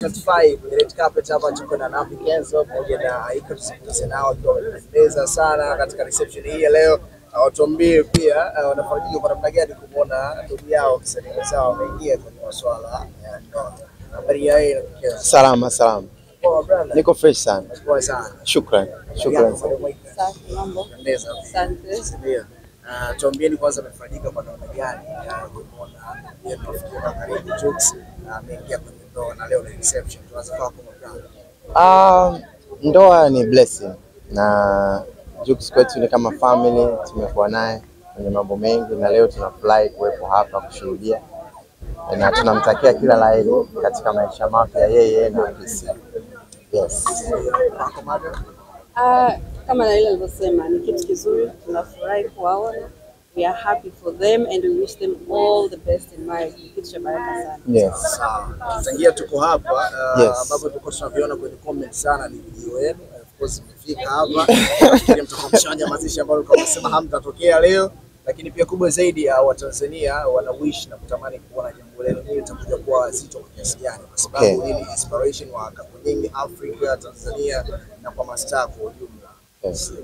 2025 red carpet hapa tuko na Navi Kenzo pamoja na Iko nao wamependeza sana katika reception hii ya leo. Watuambie pia wanafanyika kwa namna gani kuona ndugu yao kisanii sawa wameingia kwenye masuala ya ndoa. Habari yao inatokea. Salama. Niko fresh sana. Poa sana. Shukrani. Safi mambo. Pendeza. Asante. Ndio. Tuambieni kwanza amefanyika kwa namna gani kuona yeye tunafikia karibu Jux ameingia kwenye ndoa na leo ni reception. Tuanze kwa brother. Ndoa ni blessing na Jux kwetu ni kama family, tumekuwa naye kwenye mambo mengi na leo tunafurahi kuwepo hapa kushuhudia na tunamtakia kila la heri katika maisha mapya yeye na Afisi. Yes. Kama na ile alivyosema ni kitu kizuri, tunafurahi kuwaona. We are happy for them and we wish them all the best in marriage. Kitu cha baraka sana. Yes. Tangia tuko hapa ambapo tuko tunaviona kwenye comment sana ni video yenu. Of course imefika hapa. Ili mtakomshanya mazishi ambayo tunasema hamtatokea leo, lakini pia kubwa zaidi wa Tanzania wana wish na kutamani kuona jambo leo hili litakuja kuwa zito kwa kiasi gani, kwa sababu hii ni inspiration wa kapu nyingi Afrika, Tanzania na kwa mastaa kwa ujumla.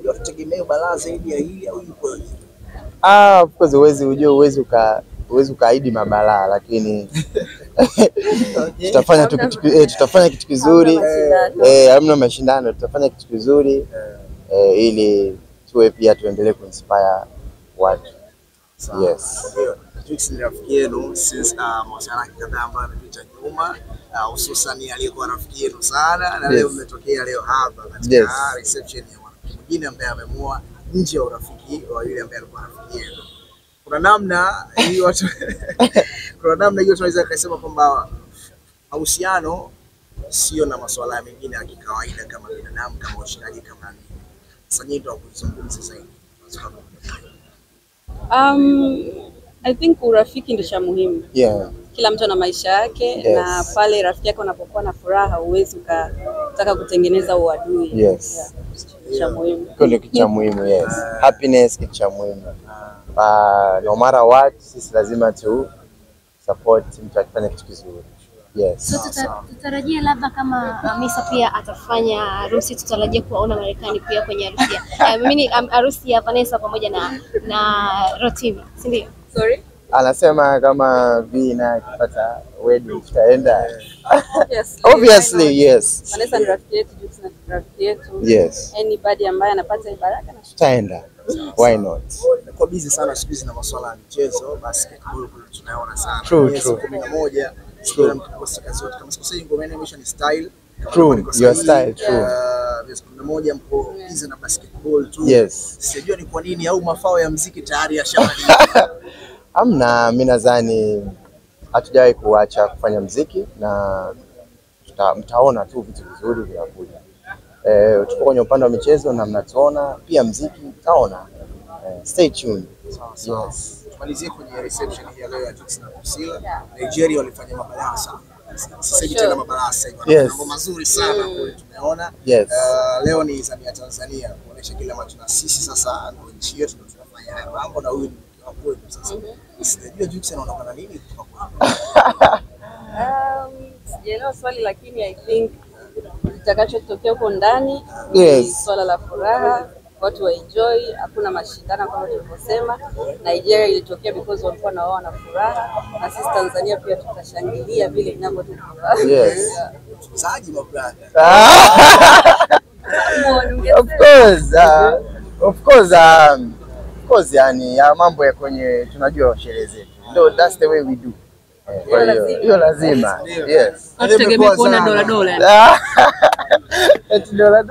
Ndio tutegemea balaa zaidi ya hili au yuko hivi? Of course huwezi ukaahidi mabalaa, lakini tutafanya kitu kizuri. Hamna mashindano, tutafanya kitu kizuri ili tuwe pia tuendelee kuinspire watu. Yes. Jux ni rafiki yenu since mawasiliano kadhaa ambayo yamepita nyuma, hususan aliyekuwa rafiki yenu sana na leo mmetokea leo hapa katika reception ya mwanamke mwingine ambaye ameamua nje ya urafiki wa yule ambaye alikuwa rafiki yenu. Kuna namna hiyo watu tunaweza kusema kwamba mahusiano sio na masuala mengine ya kawaida kama binadamu, kama ushikaji, kama nini. Sasa nyinyi ndio kuzungumza zaidi. I think urafiki ndio cha muhimu. Kila mtu ana maisha yake na pale rafiki yako anapokuwa na furaha huwezi ukataka kutengeneza uadui. Cha muhimu. Kile kitu cha muhimu, happiness kitu cha muhimu. No matter what, sisi lazima tu support mtu akifanya kitu kizuri. So tutarajia labda kama Hamisa pia atafanya harusi, tutarajia kuona Marekani pia kwenye harusi. Mimi harusi ya Vanessa pamoja na Rotimi, si ndio? Sorry? Anasema kama Vina akipata wedding tutaenda. Yes. Obviously, yes. Vanessa ni rafiki yetu, Jux ni rafiki yetu. Yes. Anybody ambaye anapata baraka na tutaenda. Why not? Kwa busy sana siku hizi na masuala ya michezo, basketball tunaona sana. True. 11 sio mkosi kazi yote. Kama sikosei ngoma yenu ni style. True. Your style, true. 11 mko busy na basketball tu. Yes. Sijui ni kwa nini au mafao ya muziki tayari yashamaliza. Mimi nadhani hatujawahi kuacha kufanya muziki na mtaona tu vitu vizuri vinakuja. Tuko kwenye upande wa michezo na mnatuona pia muziki mtaona. Stay tuned. Yes. Tumalizie kwenye reception hii ya leo ya Jux na Priscilla. Nigeria walifanya mabalaa sana. Sasa hivi tena mabalaa sasa hivi. Mambo mazuri sana kule tumeona. Leo ni zamu ya Tanzania kuonesha kile ambacho na sisi sasa ndio nchi yetu tunafanya haya mambo na huyu hapo sasa. Sijui Jux anaonekana nini kutoka kwa. Sijaelewa swali lakini I think kitakachotokea huko ndani swala la furaha, watu wa enjoy, hakuna mashindano kama tulivyosema. Nigeria ilitokea because walikuwa na wao na furaha na sisi Tanzania pia tutashangilia vile inavyotokea. Yes. Mzaji mabrada. Of course yani ya mambo ya kwenye tunajua sherehe zetu. Ndio that's the way we do. Kwa hiyo lazima. Yes. Tutegemea kuona dola. Dola.